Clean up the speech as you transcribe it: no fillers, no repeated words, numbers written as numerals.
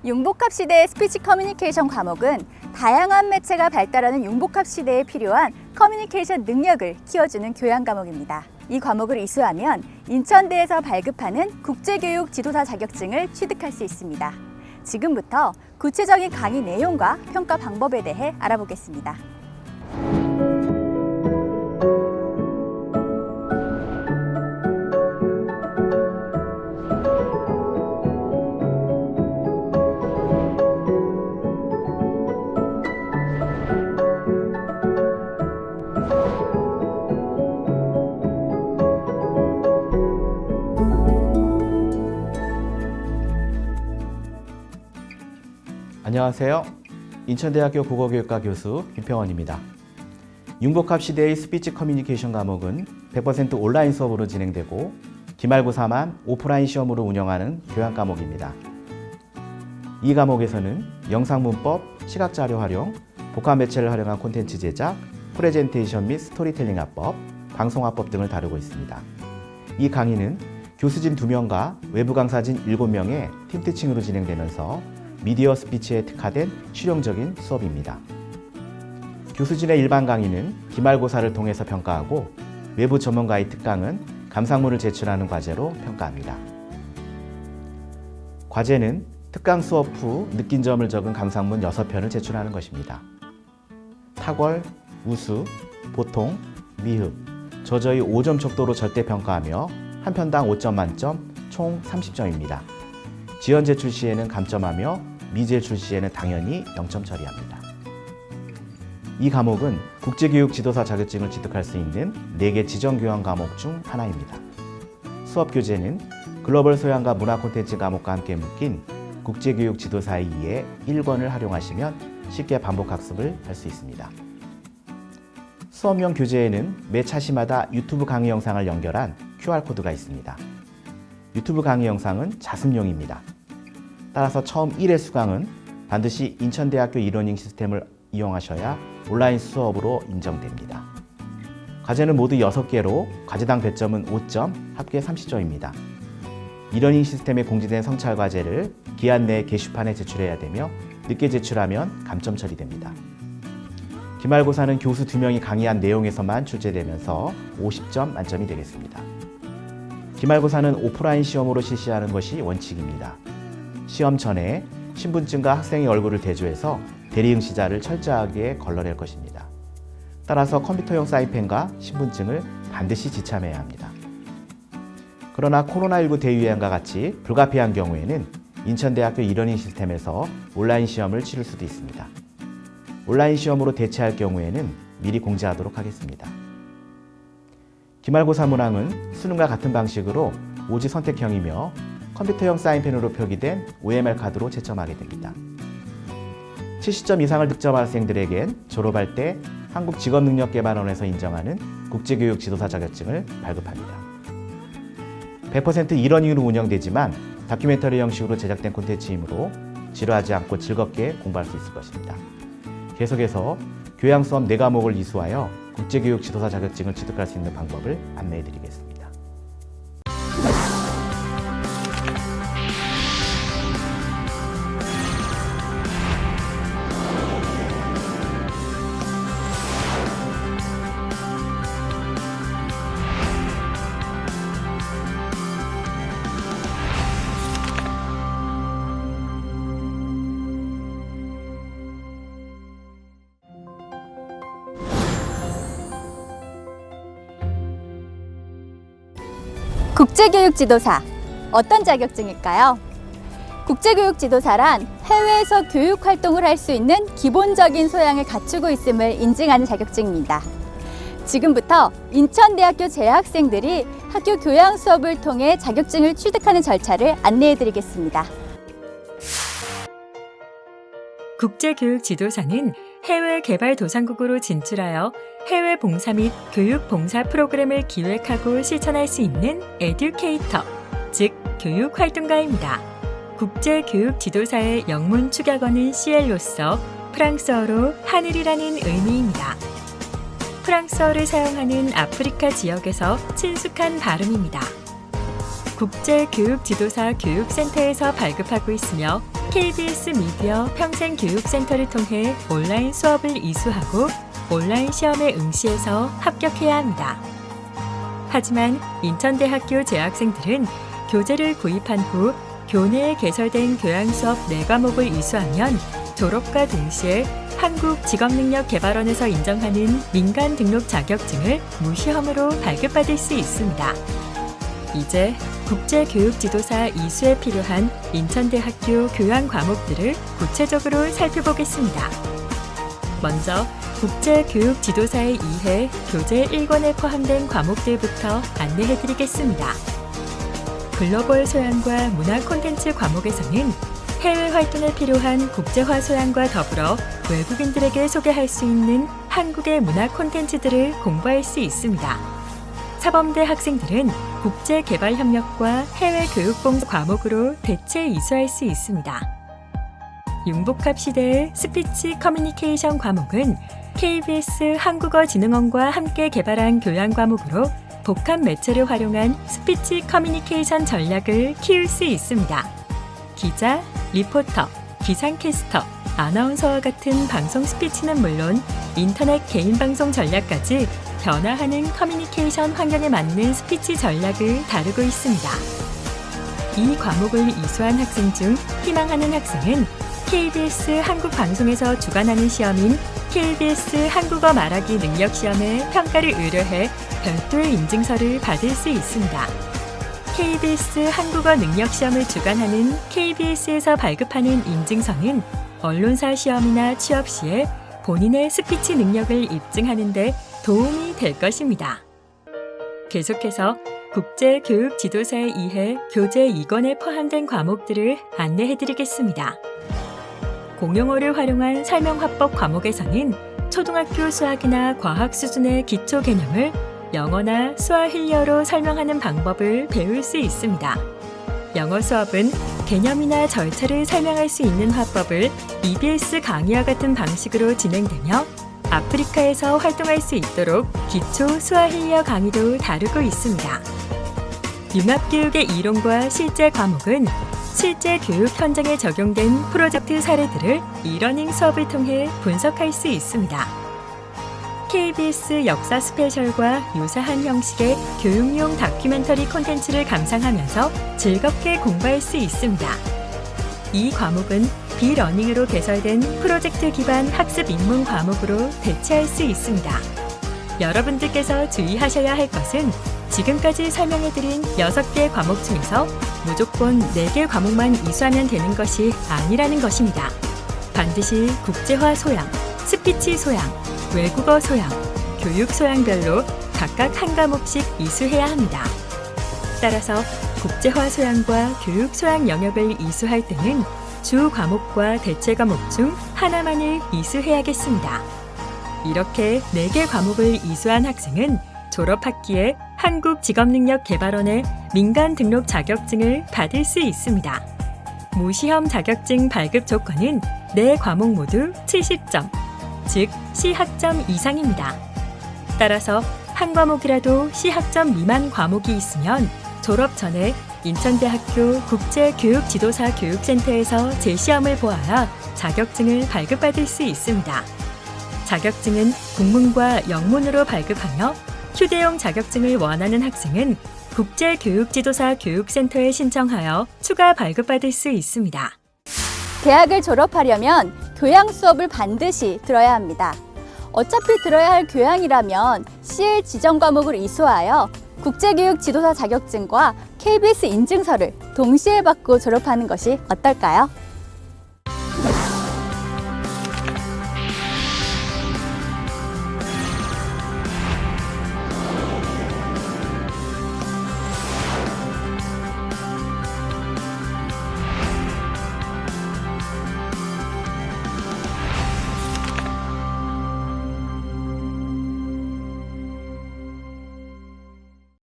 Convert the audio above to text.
융복합 시대의 스피치 커뮤니케이션 과목은 다양한 매체가 발달하는 융복합 시대에 필요한 커뮤니케이션 능력을 키워주는 교양 과목입니다. 이 과목을 이수하면 인천대에서 발급하는 국제교육 지도사 자격증을 취득할 수 있습니다. 지금부터 구체적인 강의 내용과 평가 방법에 대해 알아보겠습니다. 안녕하세요. 인천대학교 국어교육과 교수 김평원입니다. 융복합 시대의 스피치 커뮤니케이션 과목은 100% 온라인 수업으로 진행되고 기말고사만 오프라인 시험으로 운영하는 교양 과목입니다. 이 과목에서는 영상 문법, 시각자료 활용, 복합 매체를 활용한 콘텐츠 제작, 프레젠테이션 및 스토리텔링 화법, 방송화법 등을 다루고 있습니다. 이 강의는 교수진 2명과 외부 강사진 7명의 팀 티칭으로 진행되면서 미디어 스피치에 특화된 실용적인 수업입니다. 교수진의 일반 강의는 기말고사를 통해서 평가하고 외부 전문가의 특강은 감상문을 제출하는 과제로 평가합니다. 과제는 특강 수업 후 느낀 점을 적은 감상문 6편을 제출하는 것입니다. 탁월, 우수, 보통, 미흡, 저저히 5점 척도로 절대평가하며 한 편당 5점 만점 총 30점입니다. 지연 제출 시에는 감점하며 미제출 시에는 당연히 0점 처리합니다. 이 과목은 국제교육 지도사 자격증을 취득할 수 있는 4개 지정교양 과목 중 하나입니다. 수업 교재는 글로벌 소양과 문화 콘텐츠 과목과 함께 묶인 국제교육 지도사의 2의 1권을 활용하시면 쉽게 반복 학습을 할 수 있습니다. 수업용 교재에는 매 차시마다 유튜브 강의 영상을 연결한 QR코드가 있습니다. 유튜브 강의 영상은 자습용입니다. 따라서 처음 1회 수강은 반드시 인천대학교 이러닝 시스템을 이용하셔야 온라인 수업으로 인정됩니다. 과제는 모두 6개로 과제당 배점은 5점, 합계 30점입니다. 이러닝 시스템에 공지된 성찰 과제를 기한 내에 게시판에 제출해야 되며 늦게 제출하면 감점 처리됩니다. 기말고사는 교수 2명이 강의한 내용에서만 출제되면서 50점 만점이 되겠습니다. 기말고사는 오프라인 시험으로 실시하는 것이 원칙입니다. 시험 전에 신분증과 학생의 얼굴을 대조해서 대리응시자를 철저하게 걸러낼 것입니다. 따라서 컴퓨터용 사인펜과 신분증을 반드시 지참해야 합니다. 그러나 코로나19 대유행과 같이 불가피한 경우에는 인천대학교 이러닝 시스템에서 온라인 시험을 치를 수도 있습니다. 온라인 시험으로 대체할 경우에는 미리 공지하도록 하겠습니다. 기말고사 문항은 수능과 같은 방식으로 오지 선택형이며 컴퓨터용 사인펜으로 표기된 OMR 카드로 채점하게 됩니다. 70점 이상을 득점한 학생들에겐 졸업할 때 한국직업능력개발원에서 인정하는 국제교육 지도사 자격증을 발급합니다. 100% 이러닝으로 운영되지만 다큐멘터리 형식으로 제작된 콘텐츠이므로 지루하지 않고 즐겁게 공부할 수 있을 것입니다. 계속해서 교양 수업 4과목을 이수하여 국제교육 지도사 자격증을 취득할 수 있는 방법을 안내해 드리겠습니다. 국제교육 지도사, 어떤 자격증일까요? 국제교육 지도사란 해외에서 교육 활동을 할 수 있는 기본적인 소양을 갖추고 있음을 인증하는 자격증입니다. 지금부터 인천대학교 재학생들이 학교 교양 수업을 통해 자격증을 취득하는 절차를 안내해 드리겠습니다. 국제교육 지도사는 해외 개발도상국으로 진출하여 해외 봉사 및 교육 봉사 프로그램을 기획하고 실천할 수 있는 에듀케이터, 즉 교육 활동가입니다. 국제교육 지도사의 영문 축약어는 CL로서 프랑스어로 하늘이라는 의미입니다. 프랑스어를 사용하는 아프리카 지역에서 친숙한 발음입니다. 국제교육지도사 교육센터에서 발급하고 있으며 KBS 미디어 평생교육센터를 통해 온라인 수업을 이수하고 온라인 시험에 응시해서 합격해야 합니다. 하지만 인천대학교 재학생들은 교재를 구입한 후 교내에 개설된 교양수업 4과목을 이수하면 졸업과 동시에 한국직업능력개발원에서 인정하는 민간 등록 자격증을 무시험으로 발급받을 수 있습니다. 이제 국제교육지도사 이수에 필요한 인천대학교 교양 과목들을 구체적으로 살펴보겠습니다. 먼저 국제교육지도사의 이해 교재 1권에 포함된 과목들부터 안내해드리겠습니다. 글로벌 소양과 문화 콘텐츠 과목에서는 해외 활동에 필요한 국제화 소양과 더불어 외국인들에게 소개할 수 있는 한국의 문화 콘텐츠들을 공부할 수 있습니다. 사범대 학생들은 국제개발협력과 해외 교육봉사 과목으로 대체 이수할 수 있습니다. 융복합 시대의 스피치 커뮤니케이션 과목은 KBS 한국어진흥원과 함께 개발한 교양 과목으로 복합 매체를 활용한 스피치 커뮤니케이션 전략을 키울 수 있습니다. 기자, 리포터, 기상캐스터, 아나운서와 같은 방송 스피치는 물론 인터넷 개인 방송 전략까지 변화하는 커뮤니케이션 환경에 맞는 스피치 전략을 다루고 있습니다. 이 과목을 이수한 학생 중 희망하는 학생은 KBS 한국방송에서 주관하는 시험인 KBS 한국어 말하기 능력 시험에 평가를 의뢰해 별도의 인증서를 받을 수 있습니다. KBS 한국어 능력 시험을 주관하는 KBS에서 발급하는 인증서는 언론사 시험이나 취업 시에 본인의 스피치 능력을 입증하는 데 도움이 될 것입니다. 계속해서 국제교육지도사에 의해 교재 2권에 포함된 과목들을 안내해드리겠습니다. 공용어를 활용한 설명화법 과목에서는 초등학교 수학이나 과학 수준의 기초 개념을 영어나 스와힐리어로 설명하는 방법을 배울 수 있습니다. 영어 수업은 개념이나 절차를 설명할 수 있는 화법을 EBS 강의와 같은 방식으로 진행되며 아프리카에서 활동할 수 있도록 기초 스와힐리어 강의도 다루고 있습니다. 융합교육의 이론과 실제 과목은 실제 교육 현장에 적용된 프로젝트 사례들을 이러닝 수업을 통해 분석할 수 있습니다. KBS 역사 스페셜과 유사한 형식의 교육용 다큐멘터리 콘텐츠를 감상하면서 즐겁게 공부할 수 있습니다. 이 과목은 비러닝으로 개설된 프로젝트 기반 학습 입문 과목으로 대체할 수 있습니다. 여러분들께서 주의하셔야 할 것은 지금까지 설명해드린 6개 과목 중에서 무조건 4개 과목만 이수하면 되는 것이 아니라는 것입니다. 반드시 국제화 소양, 스피치 소양, 외국어 소양, 교육 소양별로 각각 한 과목씩 이수해야 합니다. 따라서 국제화 소양과 교육 소양 영역을 이수할 때는 주 과목과 대체 과목 중 하나만을 이수해야겠습니다. 이렇게 4개 과목을 이수한 학생은 졸업학기에 한국직업능력개발원의 민간 등록 자격증을 받을 수 있습니다. 무시험 자격증 발급 조건은 4과목 모두 70점, 즉 C학점 이상입니다. 따라서 한 과목이라도 C학점 미만 과목이 있으면 졸업 전에 인천대학교 국제교육지도사 교육센터에서 재시험을 보아야 자격증을 발급받을 수 있습니다. 자격증은 국문과 영문으로 발급하며 휴대용 자격증을 원하는 학생은 국제교육지도사 교육센터에 신청하여 추가 발급받을 수 있습니다. 대학을 졸업하려면 교양 수업을 반드시 들어야 합니다. 어차피 들어야 할 교양이라면 CL 지정 과목을 이수하여 국제교육 지도사 자격증과 KBS 인증서를 동시에 받고 졸업하는 것이 어떨까요?